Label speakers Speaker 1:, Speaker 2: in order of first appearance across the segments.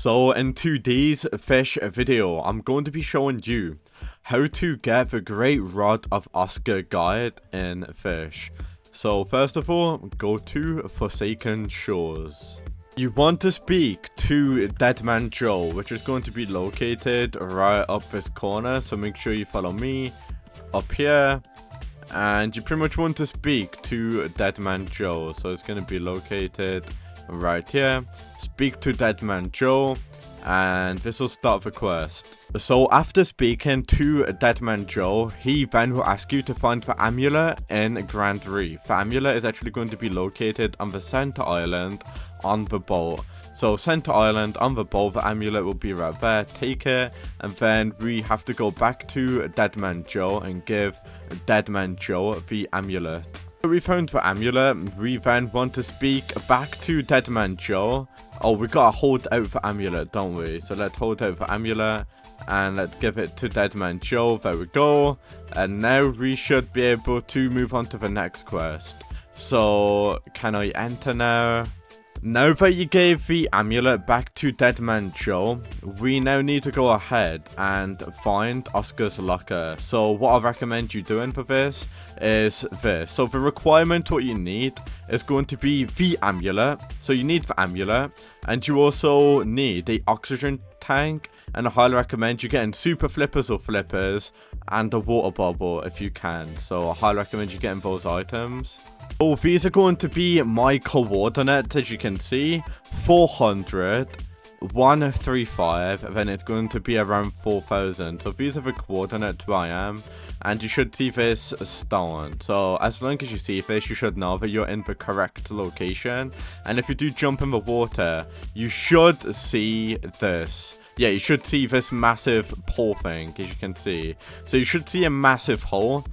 Speaker 1: So in today's Fish video, I'm going to be showing you how to get the Great Rod of Oscar guide in Fish. So first of all, go to Forsaken Shores. You want to speak to Deadman Joe, which is going to be located right up this corner. So make sure you follow me up here. And you pretty much want to speak to Deadman Joe. So it's going to be located right here. Speak to Deadman Joe, and this will start the quest. So after speaking to Deadman Joe, he then will ask you to find the amulet in Grand Reef. The amulet is actually going to be located on the center island on the boat. So center island on the boat, the amulet will be right there. Take it, and then we have to go back to Deadman Joe and give Deadman Joe the amulet. So we found the amulet. We then want to speak back to Deadman Joe. Oh, we gotta hold out the amulet, don't we? So let's hold out the amulet and let's give it to Deadman Joe. There we go. And now we should be able to move on to the next quest. So can I enter now? Now that you gave the amulet back to Deadman Joe, we now need to go ahead and find Oscar's locker. So what I recommend you doing for this is this. So the requirement, what you need is going to be the amulet. So you need the amulet, and you also need the oxygen tank, and I highly recommend you getting super flippers or flippers and a water bubble if you can. So I highly recommend you getting those items. So these are going to be my coordinates, as you can see, 400, 135, then it's going to be around 4,000. So these are the coordinates where I am, and you should see this stone. So as long as you see this, you should know that you're in the correct location. And if you do jump in the water, you should see this. Yeah, you should see this massive hole thing, as you can see. So you should see a massive hole.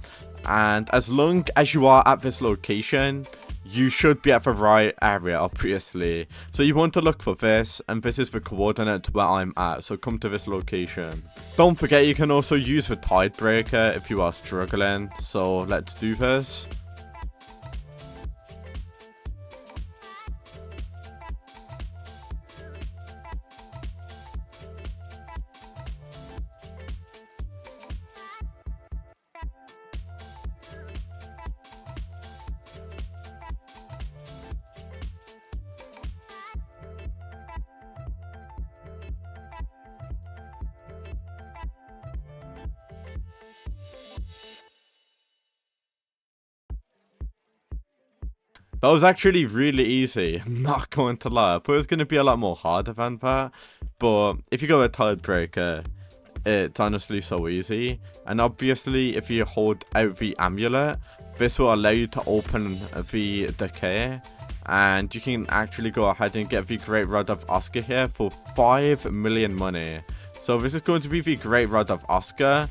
Speaker 1: And as long as you are at this location, you should be at the right area, obviously. So you want to look for this, and this is the coordinate where I'm at. So come to this location. Don't forget, you can also use the tide breaker if you are struggling. So let's do this. That was actually really easy, I'm not going to lie. I thought it was going to be a lot more harder than that. But if you go with tide breaker, it's honestly so easy. And obviously, if you hold out the amulet, this will allow you to open the decay. And you can actually go ahead and get the Great Rod of Oscar here for 5 million money. So this is going to be the Great Rod of Oscar.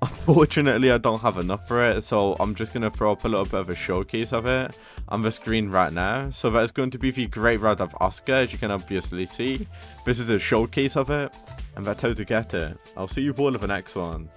Speaker 1: Unfortunately, I don't have enough for it, so I'm just going to throw up a little bit of a showcase of it on the screen right now. So that is going to be the Great Rod of Oscar, as you can obviously see. This is a showcase of it, and that's how to get it. I'll see you all in the next one.